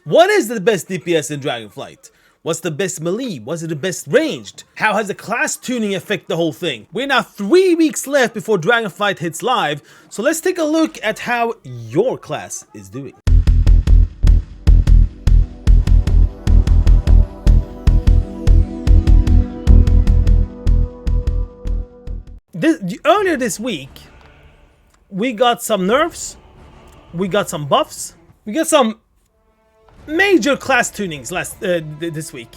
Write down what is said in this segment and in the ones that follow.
What is the best DPS in Dragonflight? What's the best melee? Was it the best ranged? How has the class tuning affect the whole thing? We're now 3 weeks left before Dragonflight hits live, so let's take a look at how your class is doing. Earlier this week, we got some nerfs, we got some buffs, we got some major class tunings this week.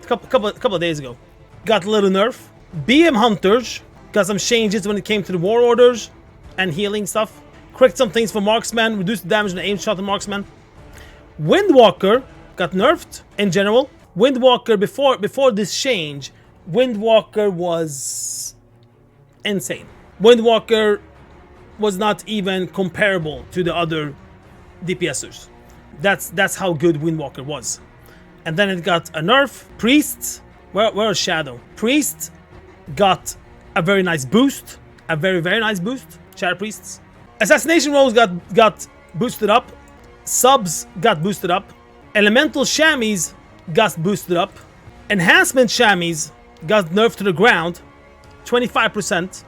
A couple of days ago. Got a little nerf. BM Hunters got some changes when it came to the war orders and healing stuff. Correct some things for marksman, reduced the damage and aim shot on marksman. Windwalker got nerfed in general. Windwalker before this change, Windwalker was insane. Windwalker was not even comparable to the other DPSers. That's how good Windwalker was. And then it got a nerf. Priests, where is Shadow? Priest got a very nice boost. A very nice boost. Shadow Priests. Assassination rolls got boosted up. Subs got boosted up. Elemental Chamois got boosted up. Enhancement Chamois got nerfed to the ground. 25%.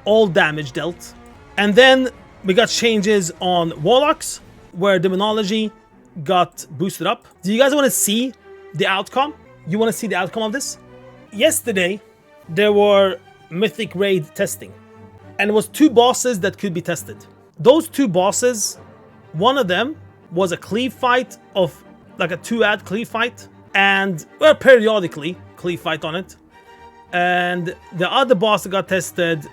All damage dealt. And then we got changes on Warlocks, where Demonology got boosted up. Do you guys want to see the outcome? You want to see the outcome of this? Yesterday, there were Mythic Raid testing. And it was 2 bosses that could be tested. Those 2 bosses, one of them was a cleave fight of like a 2-ad cleave fight. And, well, periodically, cleave fight on it. And the other boss that got tested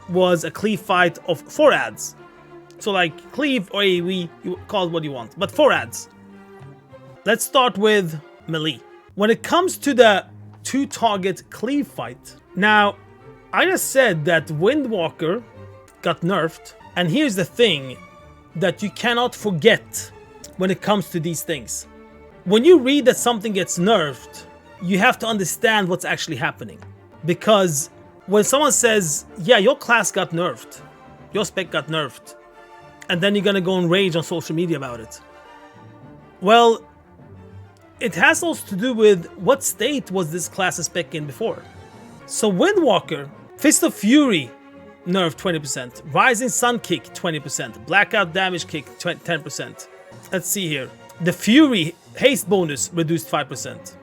was a cleave fight of 4 ads. So like cleave or AoE, you call it what you want, but 4 ads. Let's start with melee. When it comes to the 2-target cleave fight, now I just said that Windwalker got nerfed, and here's the thing that you cannot forget when it comes to these things. When you read that something gets nerfed, you have to understand what's actually happening. Because when someone says, yeah, your class got nerfed, your spec got nerfed, and then you're gonna go and rage on social media about it. Well, it has also to do with what state was this class spec in before. So Windwalker, Fist of Fury nerfed 20%, Rising Sun Kick 20%, Blackout Damage Kick 10%. Let's see here. The Fury haste bonus reduced 5%.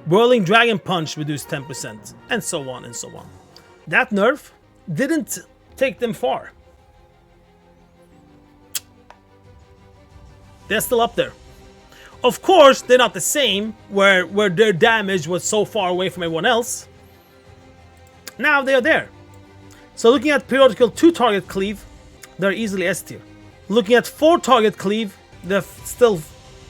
Whirling Dragon Punch reduced 10%, and so on and so on. That nerf didn't take them far. They're still up there. Of course, they're not the same, where their damage was so far away from everyone else. Now they're there. So looking at periodical 2-target cleave, they're easily S tier. Looking at 4-target cleave, they're still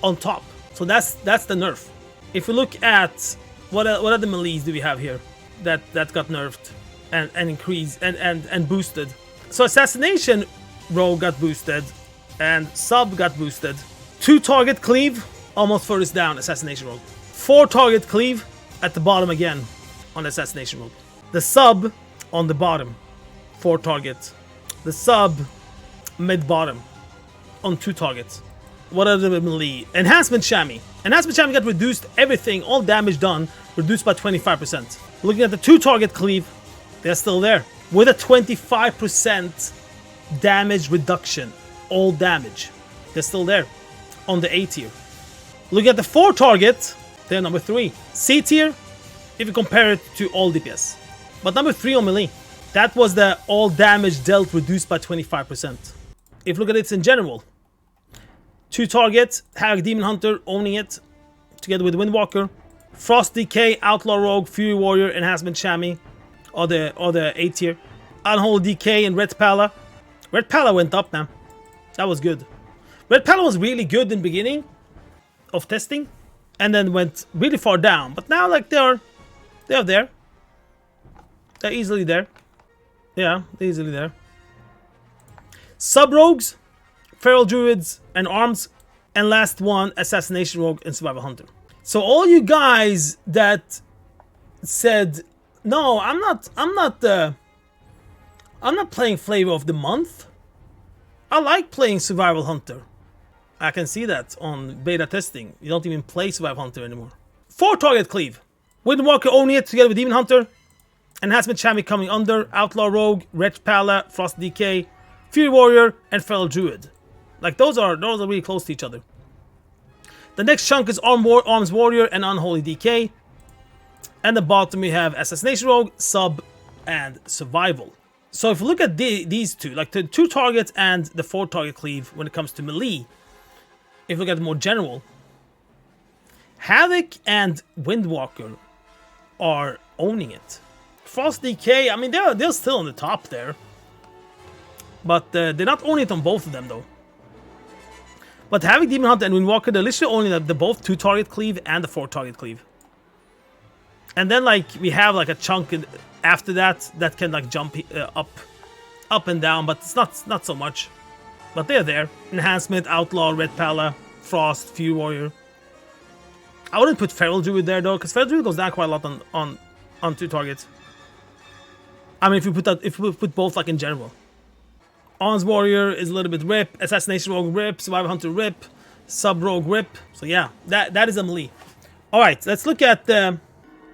on top. So that's the nerf. If we look at what other melees do we have here that got nerfed and increased and boosted. So Assassination Rogue got boosted. And Sub got boosted. 2-target cleave, almost furthest down, Assassination Rogue. 4-target cleave at the bottom again on Assassination Rogue. The Sub on the bottom, 4-target. The Sub mid-bottom on 2 targets. What are the melee? Enhancement Chamois. Enhancement Chamois got reduced everything, all damage done, reduced by 25%. Looking at the 2-target cleave, they're still there. With a 25% damage reduction. All damage. They're still there on the A tier. Look at the 4-target, they're number 3. C tier, if you compare it to all DPS. But number 3 on melee. That was the all damage dealt reduced by 25%. If you look at it in general, 2-target, Hag Demon Hunter owning it, together with Windwalker. Frost DK, Outlaw Rogue, Fury Warrior, Enhancement Chamois, or the A tier. Unholy DK and Red Pala. Red Pala went up, man. That was good. Red Pala was really good in the beginning of testing, and then went really far down. But now, like, they're there. They're easily there. Yeah, they're easily there. Sub-Rogues, Feral Druids, and Arms. And last one, Assassination Rogue and Survival Hunter. So all you guys that said, no, I'm not playing Flavor of the Month. I like playing Survival Hunter. I can see that on beta testing. You don't even play Survive Hunter anymore. 4 target cleave. Windwalker owning it together with Demon Hunter. Enhancement Chamois coming under. Outlaw Rogue, Wretch Pala, Frost Decay, Fury Warrior, and Feral Druid. Like those are really close to each other. The next chunk is Arms Warrior and Unholy Decay. And the bottom we have Assassination Rogue, Sub, and Survival. So if you look at these two, like the 2 targets and the 4 target cleave when it comes to melee, if you look at the more general, Havoc and Windwalker are owning it. Frost Decay, I mean, they're still on the top there. But they're not owning it on both of them, though. But Havoc, Demon Hunter, and Windwalker, they're literally owning the both 2 target cleave and the 4 target cleave. And then, like, we have, like, a chunk after that can, like, jump up and down, but it's not so much. But they're there. Enhancement, Outlaw, Red Pala, Frost, Fury Warrior. I wouldn't put Feral Druid there, though, because Feral Druid goes down quite a lot on 2 targets. I mean, if we put both, like, in general. Arms Warrior is a little bit rip. Assassination Rogue rip. Survivor Hunter rip. Sub Rogue rip. So, yeah, that is a melee. Alright, let's look at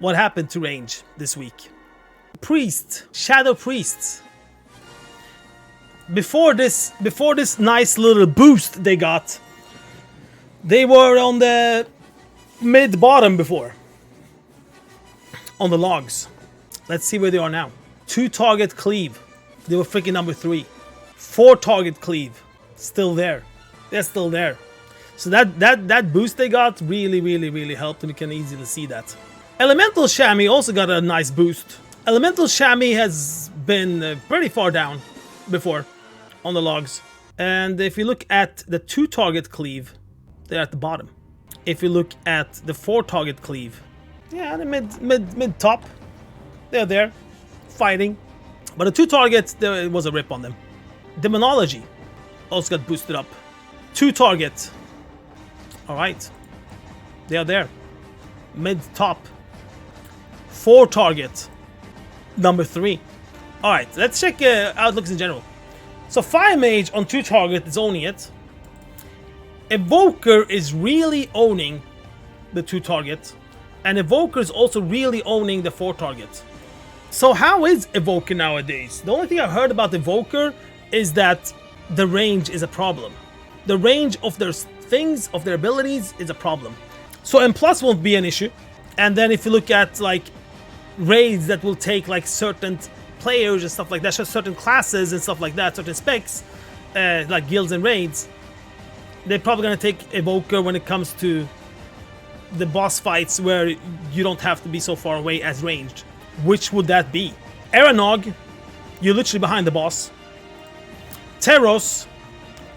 what happened to range this week. Priest. Shadow Priests. Before this nice little boost they got, they were on the mid-bottom before. On the logs. Let's see where they are now. 2 target cleave. They were freaking number 3. 4 target cleave. Still there. They're still there. So that boost they got really helped, and you can easily see that. Elemental Chamois also got a nice boost. Elemental Chamois has been pretty far down before on the logs. And if you look at the 2 target cleave, they're at the bottom. If you look at the 4 target cleave, yeah, the mid top. They're there, fighting. But the 2 targets, there was a rip on them. Demonology also got boosted up. 2 target. Alright. They are there. Mid top. 4 target. Number 3. Alright, let's check outlooks in general. So Fire Mage on 2 target is owning it. Evoker is really owning the 2 target. And Evoker is also really owning the 4 target. So how is Evoker nowadays? The only thing I've heard about Evoker is that the range is a problem. The range of their things, of their abilities, is a problem. So M+ won't be an issue. And then if you look at like raids that will take like certain players and stuff like that, certain classes and stuff like that, certain specs, like guilds and raids, they're probably going to take Evoker when it comes to the boss fights where you don't have to be so far away as ranged. Which would that be? Eranog, you're literally behind the boss. Teros,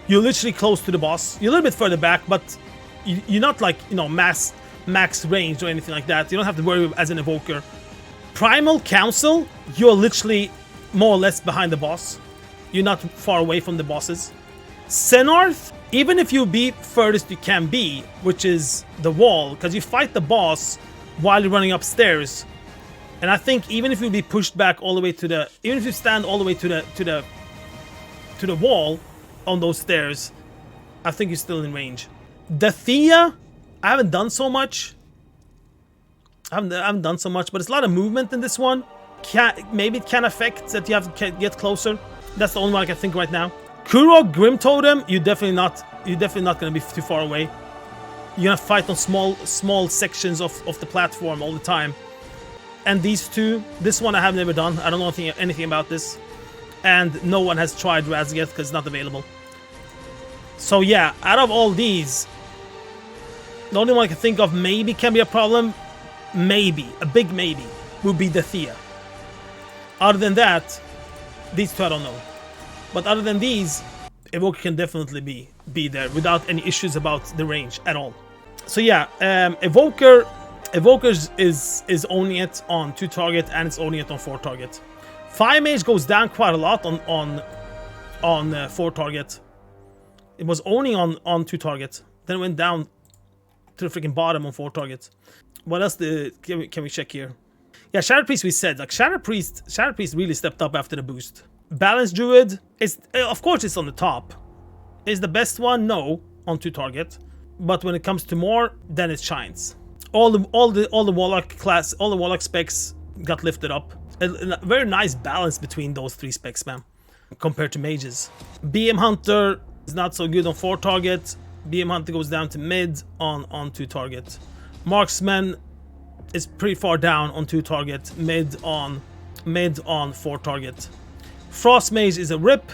you're literally close to the boss. You're a little bit further back, but you're not like, you know, max range or anything like that. You don't have to worry as an Evoker. Primal Council, you're literally more or less behind the boss. You're not far away from the bosses. Xenarth, even if you be furthest you can be, which is the wall, because you fight the boss while you're running upstairs. And I think even if you be pushed back all the way to the, even if you stand all the way to the wall on those stairs, I think you're still in range. Dathea, I haven't done so much. I haven't done so much, but it's a lot of movement in this one. Maybe it can affect that you have to get closer. That's the only one I can think right now. Kurog Grim Totem, you're definitely not gonna be too far away. You're gonna fight on small sections of the platform all the time. And these two, this one I have never done. I don't know anything about this. And no one has tried Raz yet because it's not available. So yeah, out of all these, the only one I can think of maybe can be a problem, maybe, a big maybe, would be Dathea. Other than that, these two I don't know. But other than these, Evoker can definitely be there without any issues about the range at all. So yeah, Evoker is owning it on 2 target and it's owning it on 4 target. Fire Mage goes down quite a lot on 4 target. It was owning on 2 target, then it went down to the freaking bottom on 4 target. What else can we check here? Yeah, Shadow Priest we said, like Shadow Priest really stepped up after the boost. Balance Druid is, of course, it's on the top. Is the best one? No, on 2 target. But when it comes to more, then it shines. All the warlock class, all the warlock specs got lifted up. A very nice balance between those 3 specs, man, compared to mages. BM Hunter is not so good on 4 target. BM Hunter goes down to mid on 2 target. Marksman is pretty far down on 2 target, mid on 4 target. Frost Mage is a rip.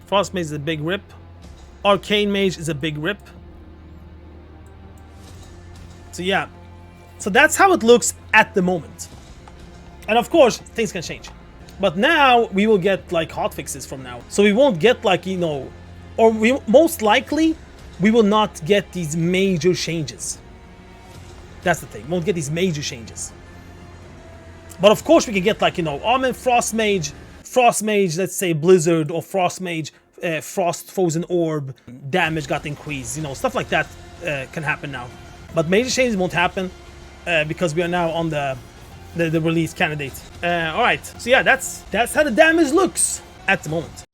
Frost Mage is a big rip. Arcane Mage is a big rip. So yeah, so that's how it looks at the moment. And of course, things can change. But now we will get like hotfixes from now. So we won't get like, you know, or we most likely we will not get these major changes. That's the thing. We won't get these major changes. But of course we can get like, you know, Frost Mage, let's say Blizzard, or Frost Mage, Frost Frozen Orb, damage got increased, you know, stuff like that can happen now. But major changes won't happen because we are now on the release candidate. Alright, so yeah, that's how the damage looks at the moment.